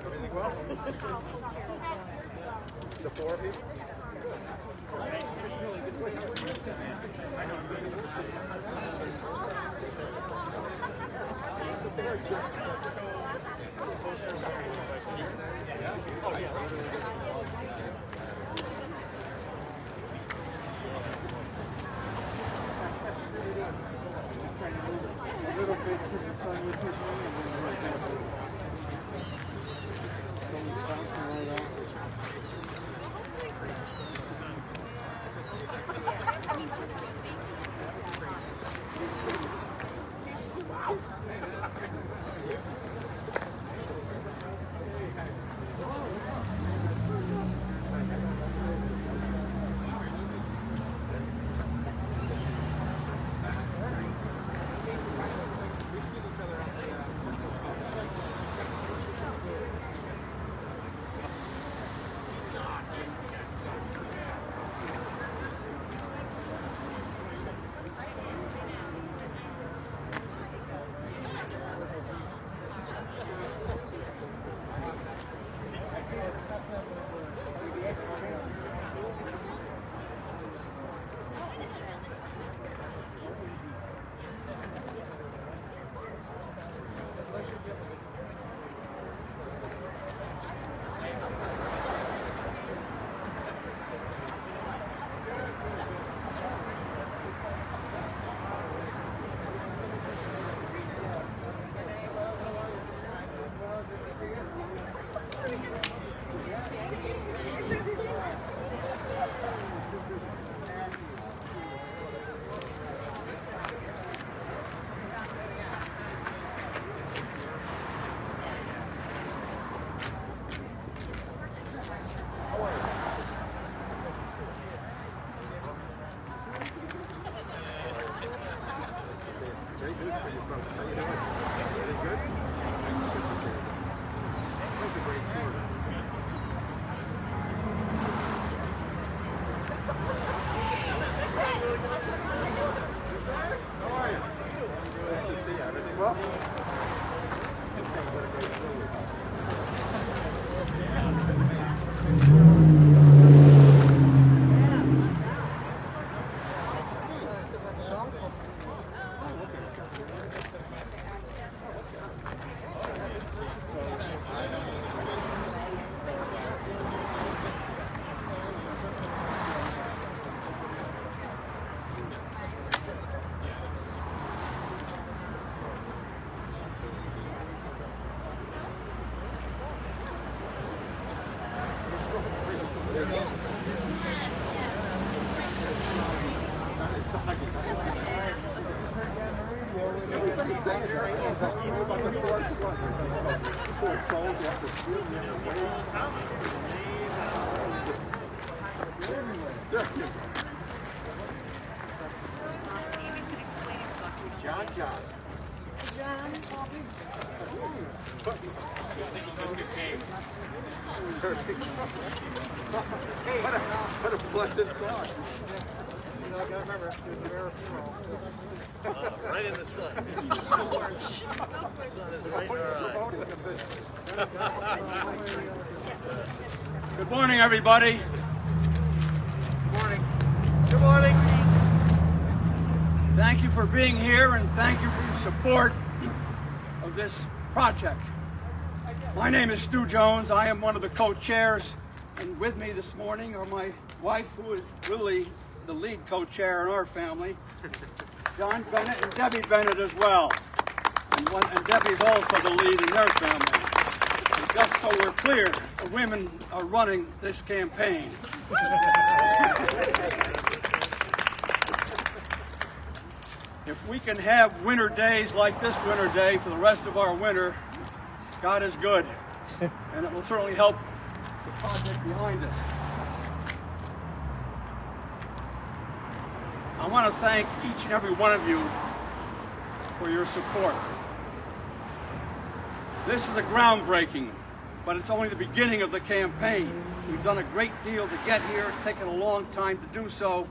Everything well? The four of you? A little bit because the sun was hitting me and then right back to it. So he's bouncing right off. Great news for you folks. How you doing? Everything good? That was a great tour. How are you? Nice to see you. Everything well? What a great tour. Hey, what a blessed thought. You know, I gotta remember, there's a rare funeral. Right in the sun. The sun is right in our eye. Good morning, everybody. Good morning. Good morning. Thank you for being here and thank you for your support of this project. My name is Stu Jones. I am one of the co-chairs, and with me this morning are my wife, who is really the lead co-chair in our family, John Bennett and Debbie Bennett as well. And Debbie's also the lead in their family. And just so we're clear, the women are running this campaign. If we can have winter days like this winter day for the rest of our winter, God is good, and it will certainly help the project behind us. I want to thank each and every one of you for your support. This is a groundbreaking, but it's only the beginning of the campaign. We've done a great deal to get here. It's taken a long time to do so.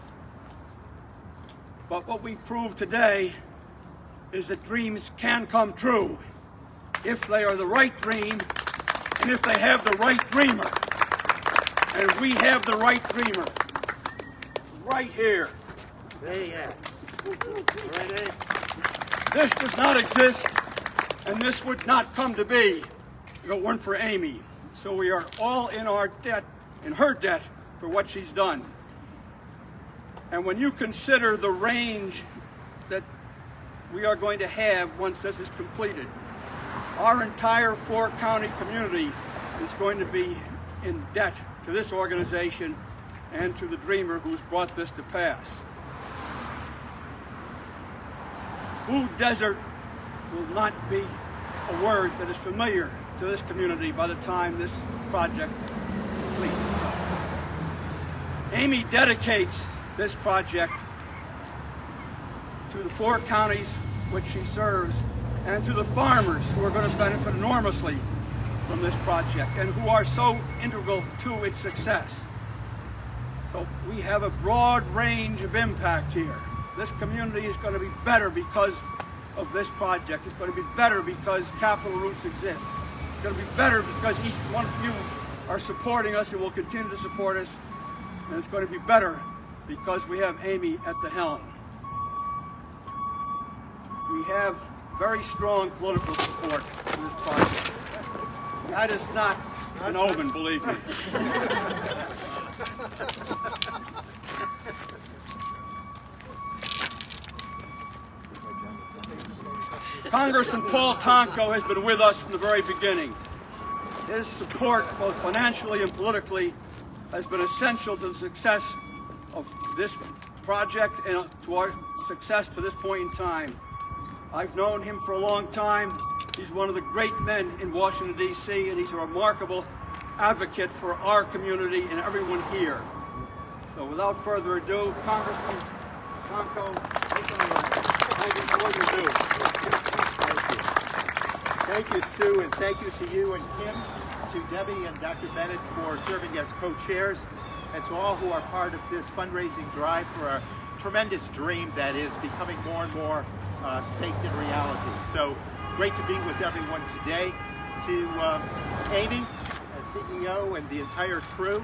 But what we proved today is that dreams can come true if they are the right dream and if they have the right dreamer. And we have the right dreamer right here. Right in. This does not exist, and this would not come to be if it weren't for Amy. So we are all in our debt, in her debt, for what she's done. And when you consider the range that we are going to have once this is completed, our entire four-county community is going to be in debt to this organization and to the dreamer who's brought this to pass. Food desert will not be a word that is familiar to this community by the time this project completes. Amy dedicates this project to the four counties which she serves and to the farmers who are going to benefit enormously from this project and who are so integral to its success. So we have a broad range of impact here. This community is going to be better because of this project. It's going to be better because Capital Roots exists. It's going to be better because each one of you are supporting us and will continue to support us. And it's going to be better because we have Amy at the helm. We have very strong political support for this project. That is not an omen, believe me. Congressman Paul Tonko has been with us from the very beginning. His support, both financially and politically, has been essential to the success of this project and to our success to this point in time. I've known him for a long time. He's one of the great men in Washington, D.C., and he's a remarkable advocate for our community and everyone here. So without further ado, Congressman Tonko, Thank you, Stu, and thank you to you and Kim, to Debbie and Dr. Bennett for serving as co-chairs, and to all who are part of this fundraising drive for a tremendous dream that is becoming more and more staked in reality. So great to be with everyone today. To Amy, as CEO, and the entire crew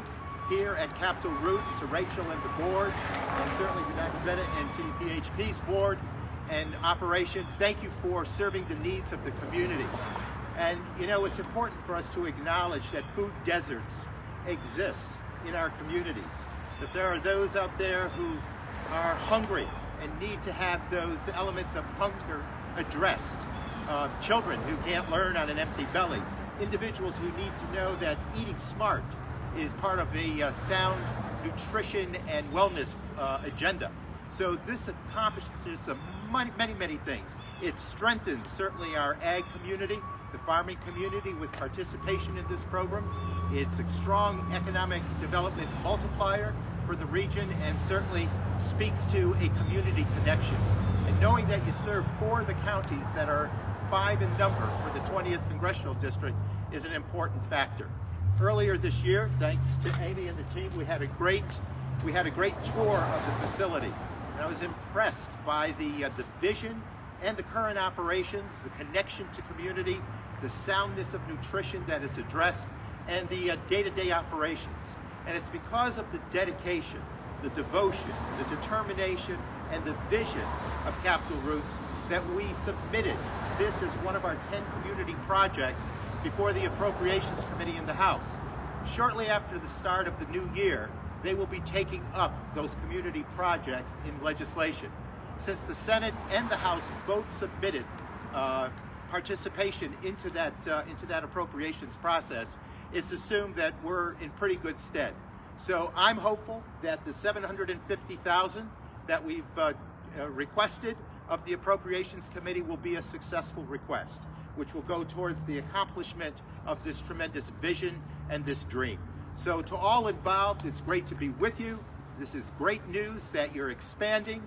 here at Capital Roots, to Rachel and the board, and certainly to Dr. Bennett and CDPHP's board and operation, thank you for serving the needs of the community. And you know, it's important for us to acknowledge that food deserts exist in our communities, that there are those out there who are hungry and need to have those elements of hunger addressed. Children who can't learn on an empty belly, individuals who need to know that eating smart is part of a sound nutrition and wellness agenda. So this accomplishes many things. It strengthens certainly our ag community, the farming community, with participation in this program. It's a strong economic development multiplier for the region and certainly speaks to a community connection. And knowing that you serve 4 of the counties that are 5 in number for the 20th Congressional District is an important factor. Earlier this year, thanks to Amy and the team, we had a great tour of the facility. And I was impressed by the vision and the current operations, the connection to community, the soundness of nutrition that is addressed, and the day-to-day operations. And it's because of the dedication, the devotion, the determination, and the vision of Capital Roots that we submitted this as one of our 10 community projects before the Appropriations Committee in the House. Shortly after the start of the new year, they will be taking up those community projects in legislation. Since the Senate and the House both submitted participation into that appropriations process, it's assumed that we're in pretty good stead. So I'm hopeful that the $750,000 that we've requested of the Appropriations Committee will be a successful request, which will go towards the accomplishment of this tremendous vision and this dream. So to all involved, it's great to be with you. This is great news that you're expanding,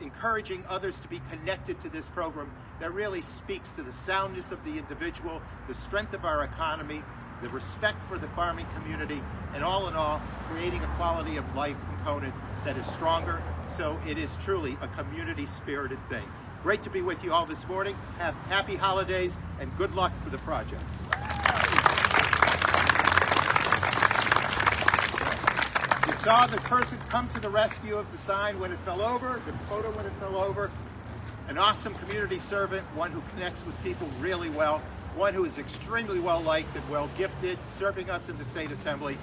encouraging others to be connected to this program that really speaks to the soundness of the individual, the strength of our economy, the respect for the farming community, and all in all, creating a quality of life component that is stronger. So it is truly a community-spirited thing. Great to be with you all this morning. Have happy holidays and good luck for the project. You saw the person come to the rescue of the sign when it fell over, the photo when it fell over. An awesome community servant, one who connects with people really well, one who is extremely well liked and well gifted, serving us in the State Assembly.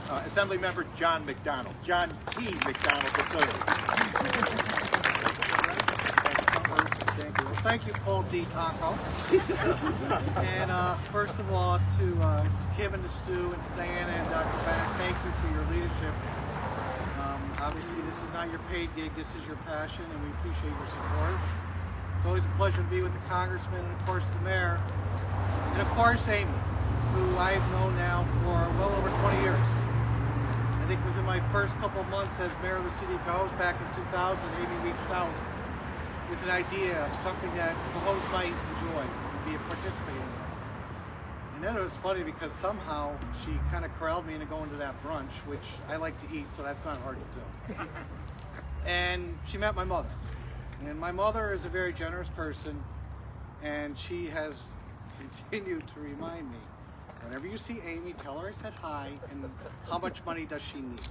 Assembly Member John McDonald. John T. McDonald, the third. Thank you. Well, thank you, Paul D. Taco. And first of all, to Kim and to Stu and to Diana and Dr. Bennett, thank you for your leadership. Obviously, this is not your paid gig, this is your passion, and we appreciate your support. It's always a pleasure to be with the Congressman and, of course, the Mayor. And, of course, Amy, who I've known now for well over 20 years. I think within my first couple of months as Mayor of the City of Cohoes back in 2000, Amy reached out with an idea of something that Cohoes might enjoy and be a participant in. And then it was funny because somehow she kind of corralled me into going to that brunch, which I like to eat, so that's not hard to do. And she met my mother. And my mother is a very generous person, and she has continued to remind me, whenever you see Amy, tell her I said hi, and how much money does she need?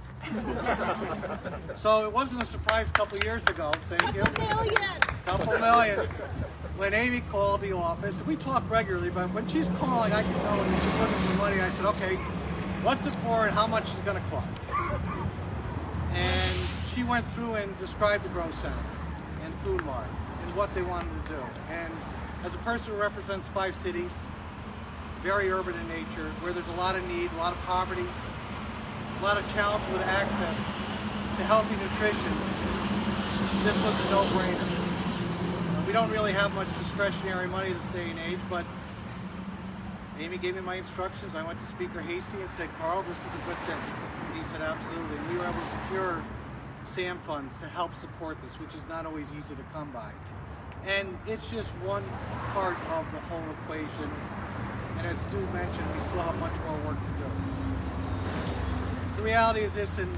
So it wasn't a surprise a couple years ago, thank you. Couple million. When Amy called the office, and we talk regularly, but when she's calling, I can know when she's looking for money. I said, okay, what's it for and how much is it going to cost? And she went through and described the Grow Center and Food Mart and what they wanted to do. And as a person who represents 5 cities, very urban in nature, where there's a lot of need, a lot of poverty, a lot of challenge with access to healthy nutrition, this was a no-brainer. We don't really have much discretionary money this day and age, but Amy gave me my instructions. I went to Speaker Hasty and said, Carl, this is a good thing. And he said, absolutely. And we were able to secure SAM funds to help support this, which is not always easy to come by. And it's just one part of the whole equation. And as Stu mentioned, we still have much more work to do. The reality is this, and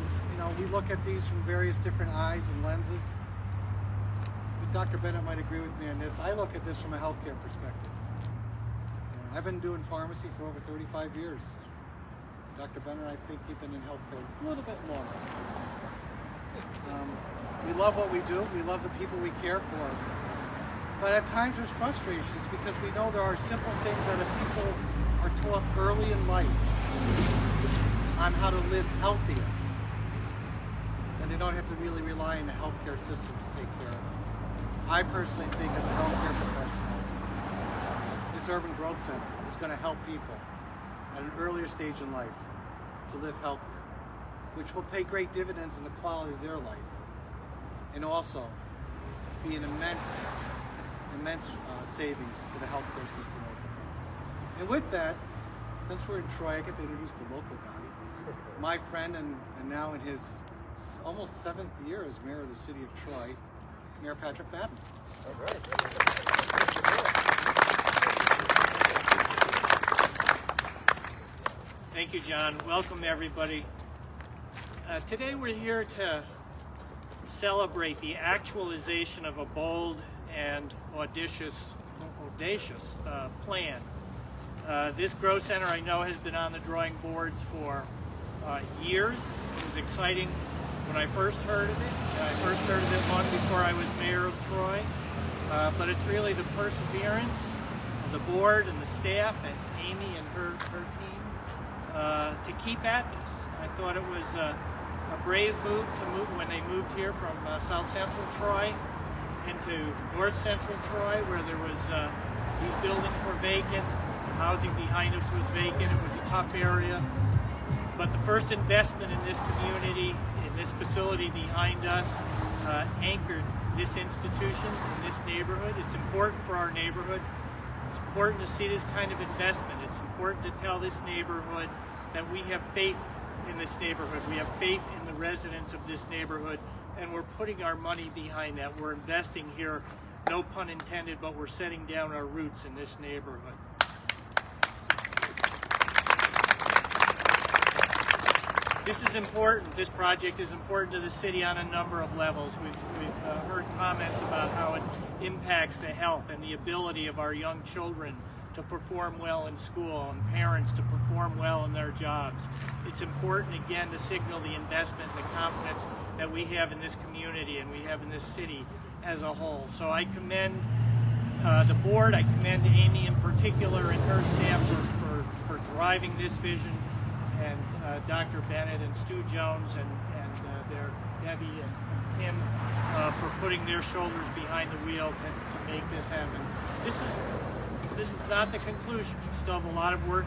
we look at these from various different eyes and lenses. Dr. Bennett might agree with me on this. I look at this from a healthcare perspective. I've been doing pharmacy for over 35 years. Dr. Bennett, I think you've been in healthcare a little bit longer. We love what we do. We love the people we care for. But at times there's frustrations because we know there are simple things that if people are taught early in life on how to live healthier, then they don't have to really rely on the healthcare system to take care of them. I personally think as a healthcare professional, this Urban Growth Center is going to help people at an earlier stage in life to live healthier, which will pay great dividends in the quality of their life, and also be an immense savings to the healthcare system. And with that, since we're in Troy, I get to introduce the local guy, my friend, and now in his almost 7th year as mayor of the city of Troy, Mayor Patrick Madden. All right. Thank you, John. Welcome, everybody. Today we're here to celebrate the actualization of a bold and audacious plan. This Grow Center, I know, has been on the drawing boards for years. It was exciting when I first heard of it. I first heard of it long before I was mayor of Troy. But it's really the perseverance of the board and the staff and Amy and her team to keep at this. I thought it was a brave move when they moved here from South Central Troy into North Central Troy, where there was these buildings were vacant, the housing behind us was vacant. It was a tough area. But the first investment in this community, in this facility behind us, anchored this institution in this neighborhood. It's important for our neighborhood. It's important to see this kind of investment. It's important to tell this neighborhood that we have faith in this neighborhood. We have faith in the residents of this neighborhood, and we're putting our money behind that. We're investing here, no pun intended, but we're setting down our roots in this neighborhood. This is important. This project is important to the city on a number of levels. We've heard comments about how it impacts the health and the ability of our young children to perform well in school and parents to perform well in their jobs. It's important, again, to signal the investment and the confidence that we have in this community and we have in this city as a whole. So I commend the board, I commend Amy in particular and her staff for driving this vision, and Dr. Bennett and Stu Jones and their Debbie and him for putting their shoulders behind the wheel to make this happen. This is not the conclusion. We still have a lot of work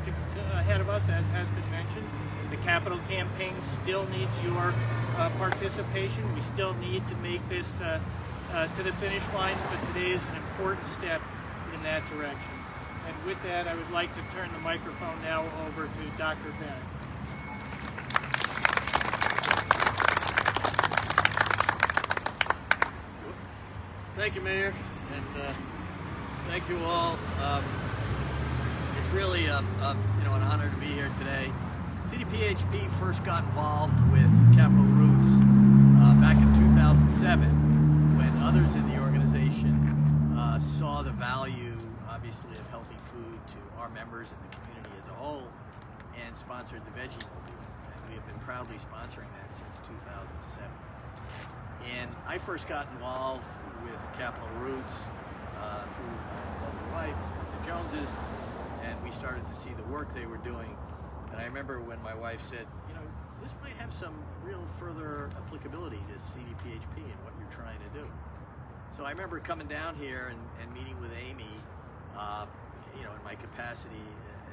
ahead of us, as has been mentioned. The capital campaign still needs your participation. We still need to make this to the finish line, but today is an important step in that direction. And with that, I would like to turn the microphone now over to Dr. Bennett. Thank you, Mayor, and thank you all. It's really an honor to be here today. CDPHP first got involved with Capital Roots back in 2007 when others in the organization saw the value, obviously, of healthy food to our members and the community as a whole, and sponsored the Veggie Mobile. And we have been proudly sponsoring that since 2007. And I first got involved with Capital Roots through my lovely wife, the Joneses, and we started to see the work they were doing. And I remember when my wife said, you know, this might have some real further applicability to CDPHP and what you're trying to do. So I remember coming down here and meeting with Amy, in my capacity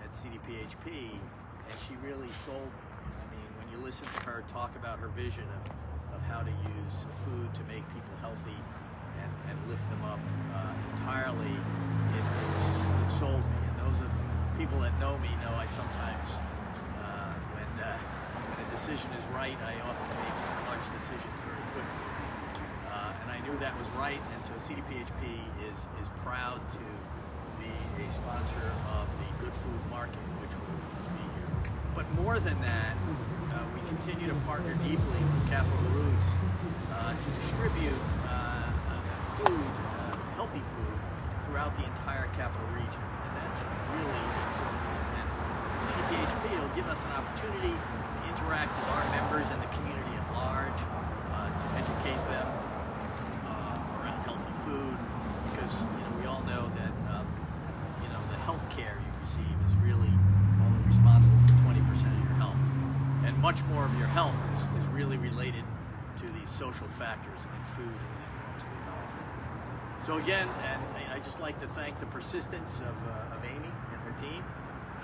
at CDPHP, and she really sold me. I mean, when you listen to her talk about her vision of how to use food to make people healthy and lift them up entirely, it sold me. And those of people that know me know I sometimes, when a decision is right, I often make large decisions very quickly. And I knew that was right, and so CDPHP is proud to be a sponsor of the Good Food Market, which will be here. But more than that, we continue to partner deeply with Capital Roots to distribute food, healthy food, throughout the entire capital region. And that's really important. And CDPHP will give us an opportunity to interact with our members and the community at large, to educate them around healthy food, because we all know that the health care you receive is really only responsible for 20% of your health. And much more of your health is really related to these social factors, and food is enormously powerful. So again, and I just like to thank the persistence of Amy and her team.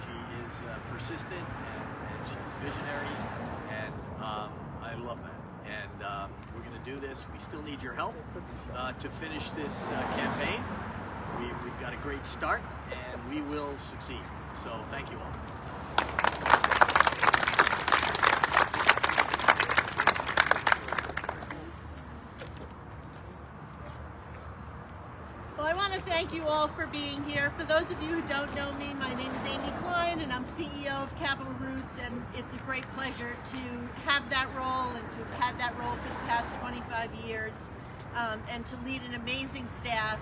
She is persistent and she's visionary, and I love that. And we're going to do this. We still need your help to finish this campaign. We've got a great start, and we will succeed. So thank you all. Well, I want to thank you all for being here. For those of you who don't know me, my name is Amy Klein, and I'm CEO of Capital Roots, and it's a great pleasure to have that role and to have had that role for the past 25 years, and to lead an amazing staff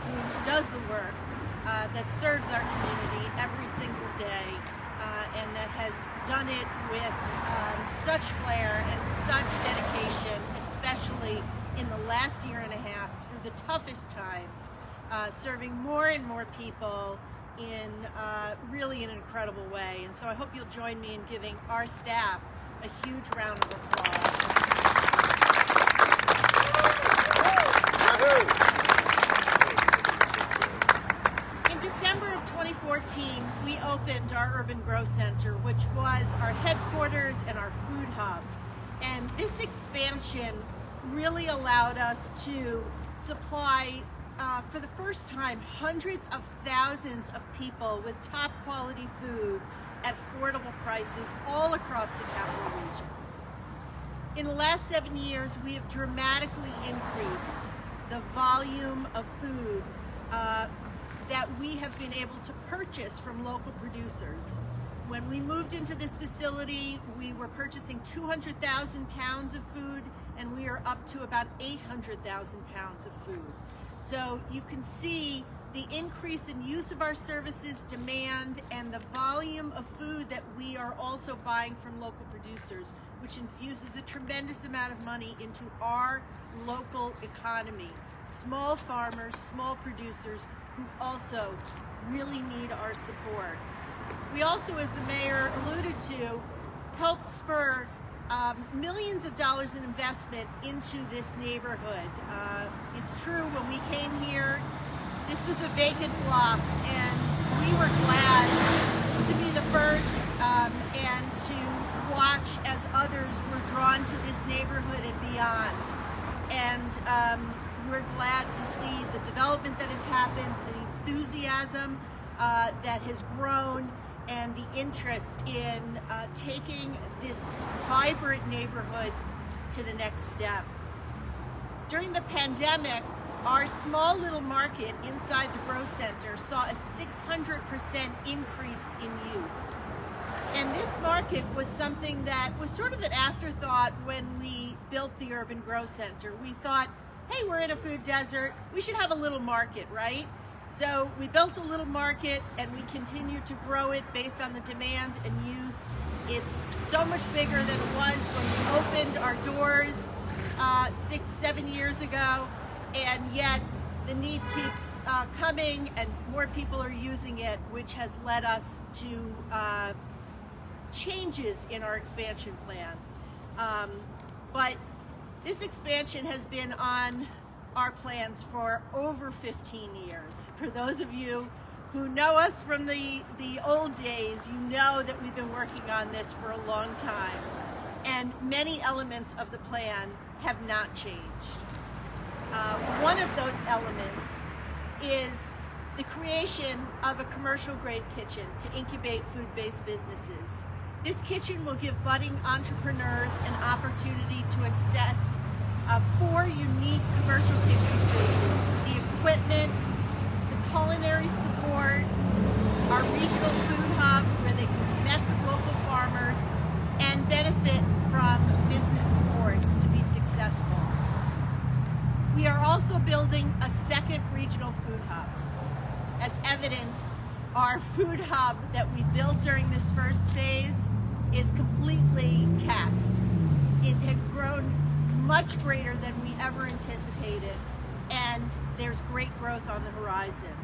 who does the work that serves our community every single day, and that has done it with such flair and such dedication, especially in the last year and a half through the toughest times, serving more and more people in really an incredible way. And so I hope you'll join me in giving our staff a huge round of applause. In December of 2014, we opened our Urban Growth Center, which was our headquarters and our food hub. And this expansion really allowed us to supply, for the first time, hundreds of thousands of people with top quality food at affordable prices all across the capital region. In the last 7 years, we have dramatically increased the volume of food that we have been able to purchase from local producers. When we moved into this facility, we were purchasing 200,000 pounds of food, and we are up to about 800,000 pounds of food. So you can see the increase in use of our services, demand, and the volume of food that we are also buying from local producers, which infuses a tremendous amount of money into our local economy. Small farmers, small producers who also really need our support. We also, as the mayor alluded to, helped spur millions of dollars in investment into this neighborhood. It's true, when we came here, this was a vacant block, and we were glad to be the first and to watch as others were drawn to this neighborhood and beyond. And we're glad to see the development that has happened, the enthusiasm that has grown, and the interest in taking this vibrant neighborhood to the next step. During the pandemic, our small little market inside the Grow Center saw a 600% increase in use. And this market was something that was sort of an afterthought when we built the Urban Grow Center. We thought, hey, we're in a food desert, we should have a little market, right? So we built a little market, and we continue to grow it based on the demand and use. It's so much bigger than it was when we opened our doors 6-7 years ago, and yet the need keeps coming, and more people are using it, which has led us to changes in our expansion plan. But this expansion has been on our plans for over 15 years. For those of you who know us from the old days, you know that we've been working on this for a long time, and many elements of the plan have not changed. One of those elements is the creation of a commercial grade kitchen to incubate food-based businesses. This kitchen will give budding entrepreneurs an opportunity to access 4 unique commercial kitchen spaces: the equipment, the culinary support, our regional food hub where they can connect with local farmers and benefit from business supports to be successful. We are also building a second regional food hub. As evidenced, our food hub that we built during this first phase is completely taxed. It had grown much greater than we ever anticipated, and there's great growth on the horizon.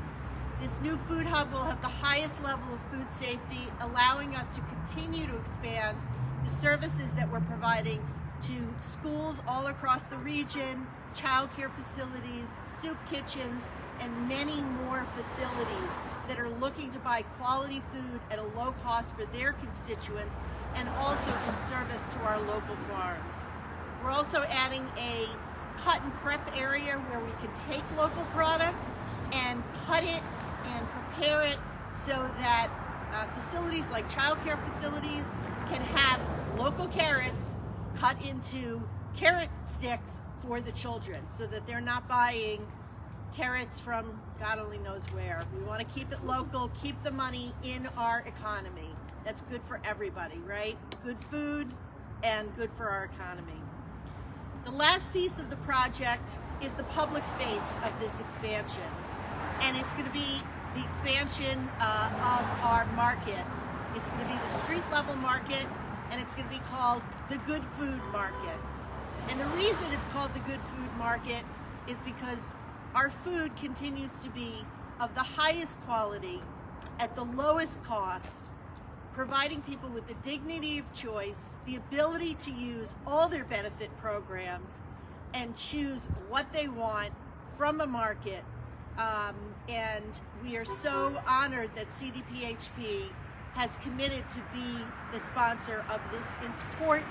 This new food hub will have the highest level of food safety, allowing us to continue to expand the services that we're providing to schools all across the region, childcare facilities, soup kitchens, and many more facilities that are looking to buy quality food at a low cost for their constituents, and also in service to our local farms. We're also adding a cut and prep area where we can take local product and cut it and prepare it so that facilities like childcare facilities can have local carrots cut into carrot sticks for the children, so that they're not buying carrots from God only knows where. We want to keep it local, keep the money in our economy. That's good for everybody, right? Good food and good for our economy. The last piece of the project is the public face of this expansion, and it's going to be the expansion of our market. It's going to be the street level market, and it's going to be called the Good Food Market. And the reason it's called the Good Food Market is because our food continues to be of the highest quality at the lowest cost, providing people with the dignity of choice, the ability to use all their benefit programs and choose what they want from a market. And we are so honored that CDPHP has committed to be the sponsor of this important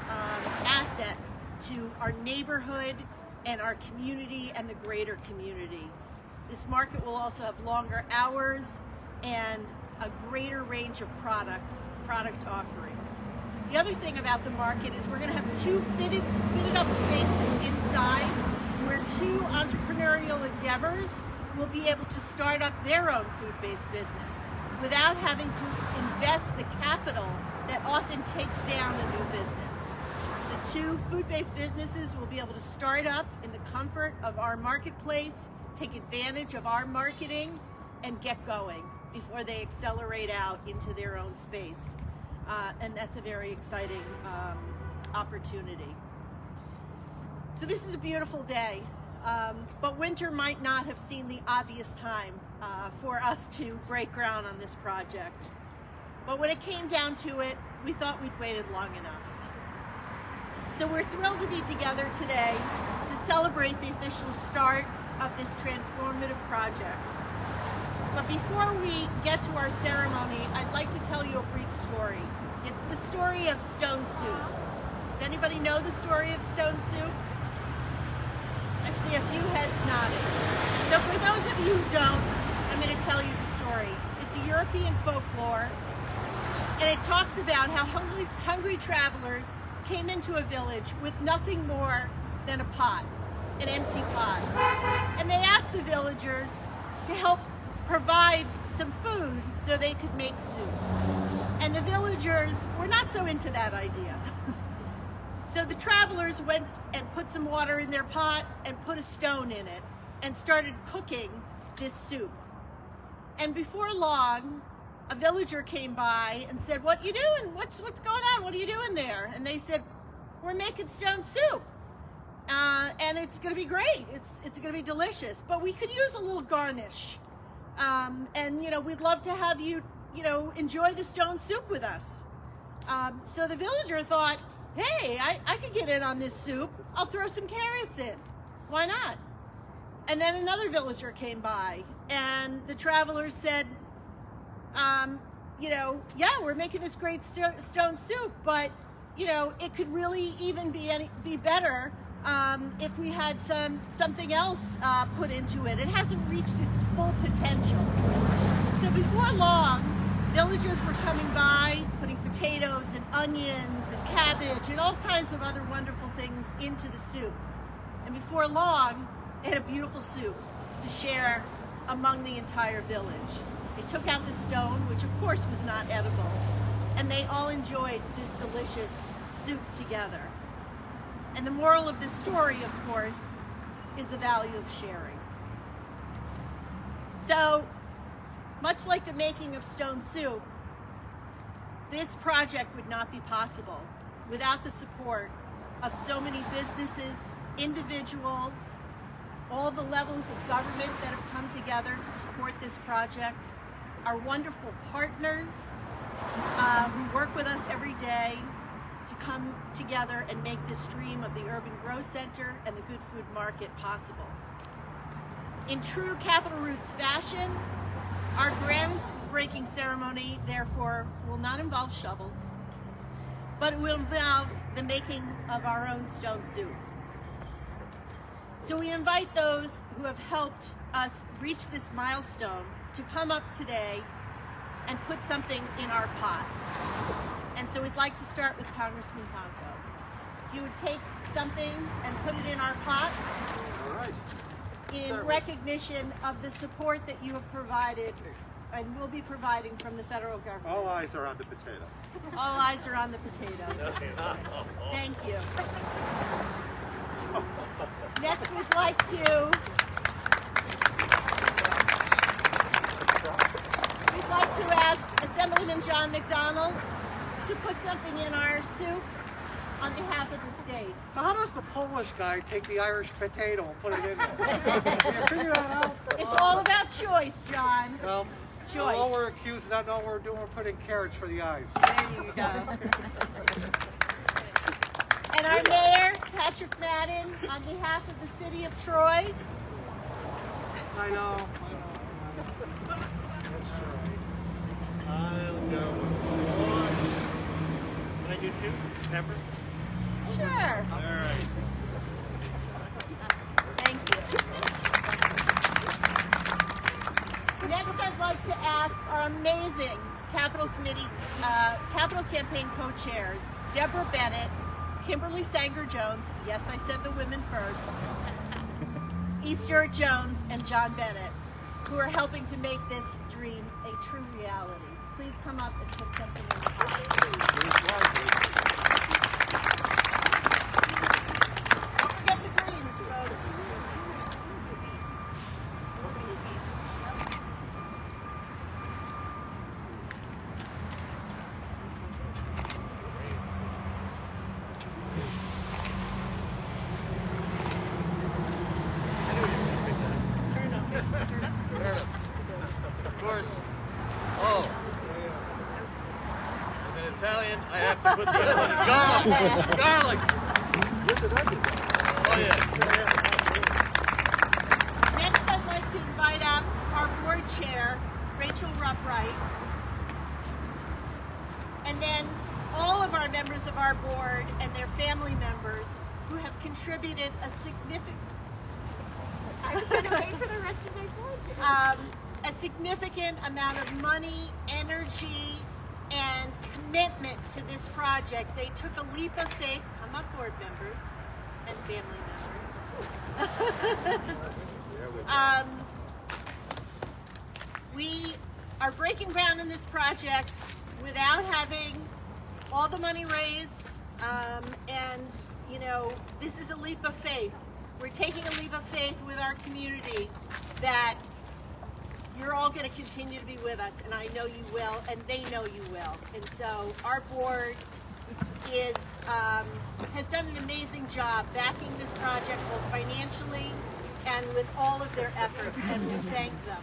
asset to our neighborhood and our community and the greater community. This market will also have longer hours and a greater range of product offerings. The other thing about the market is we're going to have two fitted up spaces inside where two entrepreneurial endeavors will be able to start up their own food-based business without having to invest the capital that often takes down a new business. So two food-based businesses will be able to start up in the comfort of our marketplace, take advantage of our marketing, and get going before they accelerate out into their own space. And that's a very exciting opportunity. So this is a beautiful day, but winter might not have seemed the obvious time for us to break ground on this project. But when it came down to it, we thought we'd waited long enough. So we're thrilled to be together today to celebrate the official start of this transformative project. But before we get to our ceremony, I'd like to tell you a brief story. It's the story of Stone Soup. Does anybody know the story of Stone Soup? I see a few heads nodding. So for those of you who don't, I'm going to tell you the story. It's a European folklore, and it talks about how hungry travelers came into a village with nothing more than a pot, an empty pot. And they asked the villagers to help provide some food so they could make soup. And the villagers were not so into that idea. So the travelers went and put some water in their pot and put a stone in it and started cooking this soup. And before long, a villager came by and said, "What you doing? What's going on? What are you doing there?" And they said, "We're making stone soup. And it's going to be great. It's going to be delicious. But we could use a little garnish. And, you know, we'd love to have you, you know, enjoy the stone soup with us." So the villager thought, "Hey, I could get in on this soup. I'll throw some carrots in. Why not?" And then another villager came by, and the travelers said, "You know, yeah, we're making this great stone soup, but, you know, it could really even be better if we had something else put into it. It hasn't reached its full potential." So before long, villagers were coming by, putting potatoes and onions and cabbage and all kinds of other wonderful things into the soup. And before long, they had a beautiful soup to share among the entire village. They took out the stone, which of course was not edible, and they all enjoyed this delicious soup together. And the moral of this story, of course, is the value of sharing. So, much like the making of stone soup, this project would not be possible without the support of so many businesses, individuals, all the levels of government that have come together to support this project, our wonderful partners who work with us every day to come together and make this dream of the Urban Growth Center and the Good Food Market possible. In true Capital Roots fashion, our groundbreaking ceremony, therefore, will not involve shovels, but it will involve the making of our own stone soup. So we invite those who have helped us reach this milestone to come up today and put something in our pot. And so we'd like to start with Congressman Tonko. If you would take something and put it in our pot. All right. In recognition of the support that you have provided and will be providing from the federal government. All eyes are on the potato. All eyes are on the potato. Thank you. Next, we'd like to ask Assemblyman John McDonald to put something in our soup on behalf of the state. So how does the Polish guy take the Irish potato and put it in there? Can you figure that out? It's all about choice, John. Choice. All we're accused of not knowing what we're doing, we're putting carrots for the eyes. There you go. And our mayor, Patrick Madden, on behalf of the city of Troy. I know. I'll go with one. Can I do two? Pepper? Sure. All right. Thank you. Next, I'd like to ask our amazing Capital Campaign co-chairs, Deborah Bennett, Kimberly Sanger-Jones, yes, I said the women first, E. Stuart Jones, and John Bennett, who are helping to make this dream a true reality. Please come up and put something in the pot. Don't forget the greens, folks. Of course. Oh. As an Italian, I have to put the other one in garlic. Oh yeah. Next, I'd like to invite up our board chair, Rachel Rupp-Wright, and then all of our members of our board and their family members who have contributed a significant a significant amount of money, energy, and commitment to this project. They took a leap of faith. Come up, board members and family members. We are breaking ground on this project without having all the money raised, and you know, this is a leap of faith. We're taking a leap of faith with our community that you're all going to continue to be with us, and I know you will, and they know you will. And so our board has done an amazing job backing this project both financially and with all of their efforts, and we thank them.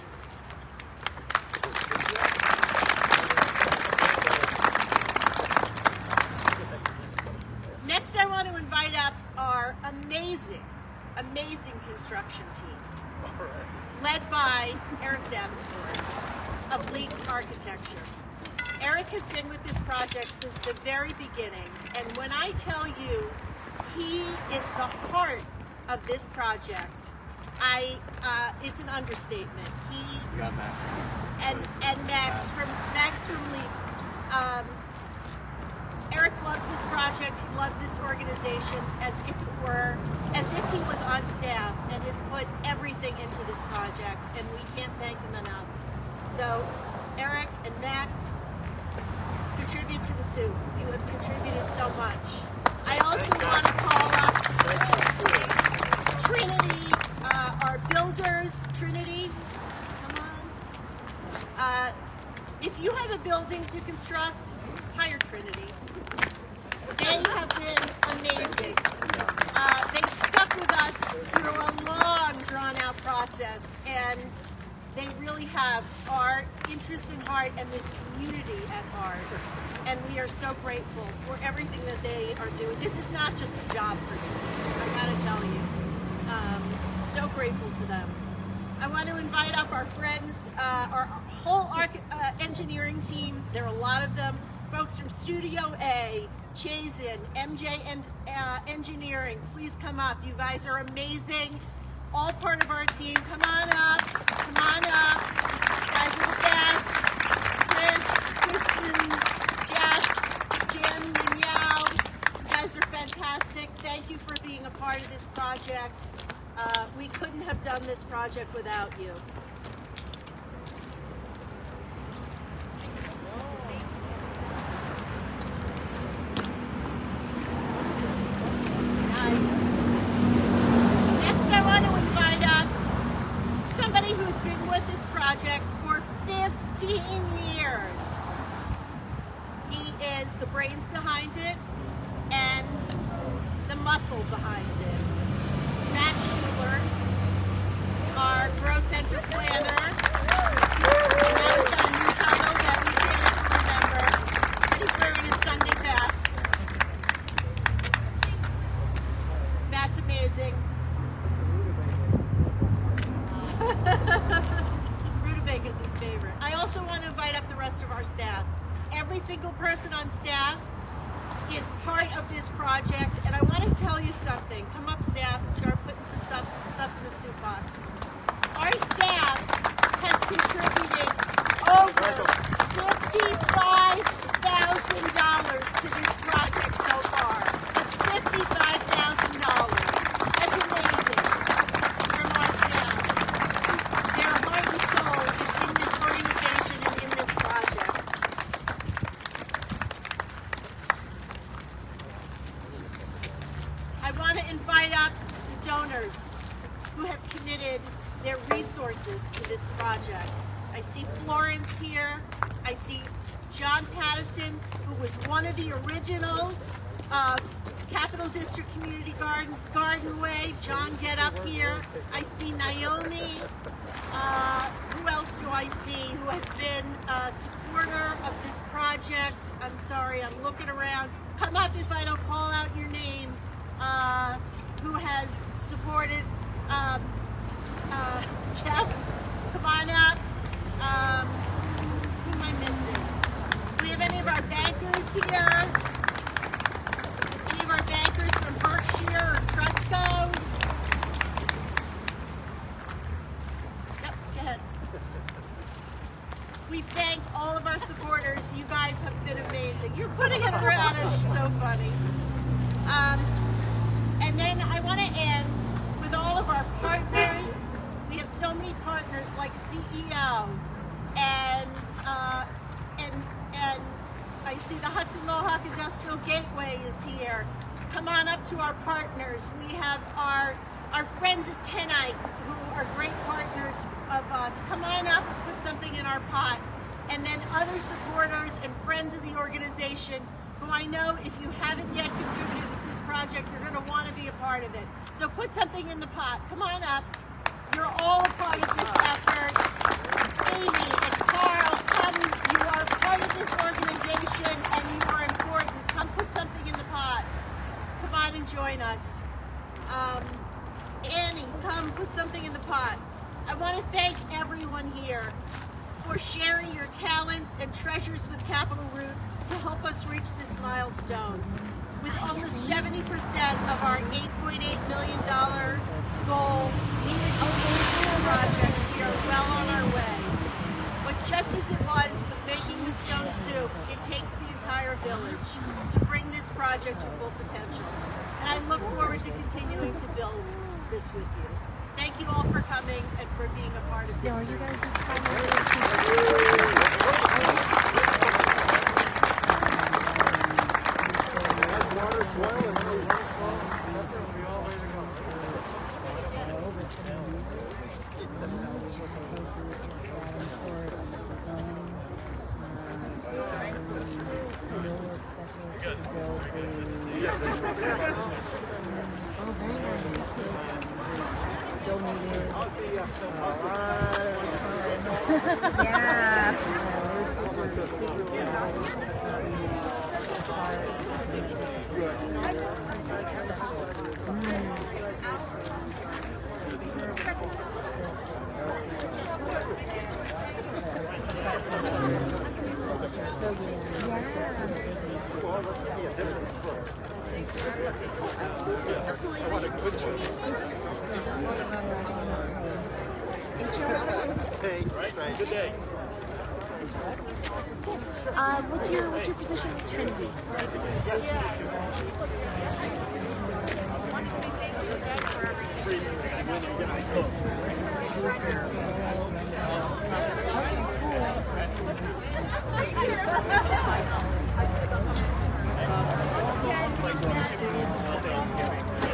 Next, I want to invite up our amazing construction team, led by Eric Davenport of Leak Architecture. Eric has been with this project since the very beginning, and when I tell you he is the heart of this project, it's an understatement. And Max from Leak. Eric loves this project. He loves this organization as if he was on staff, and has put everything into this project, and we can't thank him enough. So, Eric and Max, contribute to the soup. You have contributed so much. I also want to call up Trinity, our builders. Trinity, come on. If you have a building to construct, hire Trinity. They have been amazing. They've stuck with us through a long, drawn-out process, and they really have our interest in heart and this community at heart. And we are so grateful for everything that they are doing. This is not just a job for Trinity, I gotta tell you. So grateful to them. I want to invite up our friends, our whole engineering team. There are a lot of them. Folks from Studio A, Chazen, MJ and Engineering, please come up. You guys are amazing. All part of our team. Come on up. Come on up. You guys are the best. Chris, Kristen, Jeff, Jim, and Yao. You guys are fantastic. Thank you for being a part of this project. We couldn't have done this project without you. For 15 years. He is the brains behind it and the muscle behind it. Matt Schuler, our Grow Center planner. And that was on a new title that we didn't remember. And he's wearing his Sunday best. Matt's amazing. Is his favorite. I also want to invite up the rest of our staff. Every single person on staff is part of this project, and I want to tell you something. Come up, staff, start putting some stuff in the soup box. Our staff has contributed over 50 this project. I see Florence here. I see John Pattison, who was one of the originals of Capital District Community Gardens, Garden Way. John, get up here. I see Naomi. Who else do I see who has been a supporter of this project? I'm sorry, I'm looking around. Come up if I don't call out your name. Who has supported Jeff? Come on up. Who am I missing? Do we have any of our bankers here? Any of our bankers from Berkshire or Trusco? Yep, go ahead. We thank all of our supporters. You guys have been amazing. You're putting it around. It's so funny. And then I want to end with all of our partners. We have so many partners like CEO and I see the Hudson Mohawk Industrial Gateway is here. Come on up to our partners. We have our friends at Tenike who are great partners of us. Come on up and put something in our pot. And then other supporters and friends of the organization who I know if you haven't yet contributed to this project, you're going to want to be a part of it. So put something in the pot. Come on up. You're all a part of this effort. Amy and Carl, come. You are part of this organization and you are important. Come put something in the pot. Come on and join us. Annie, come put something in the pot. I want to thank everyone here for sharing your talents and treasures with Capital Roots to help us reach this milestone. With almost 70% of our $8.8 million goal needed to complete this project, we are well on our way. But just as it was with making the stone soup, it takes the entire village to bring this project to full potential. And I look forward to continuing to build this with you. Thank you all for coming and for being a part of this journey. Good day. What's your position with Trinity?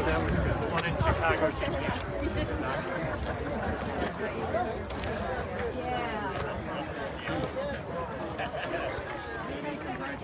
That was good. The one in Chicago.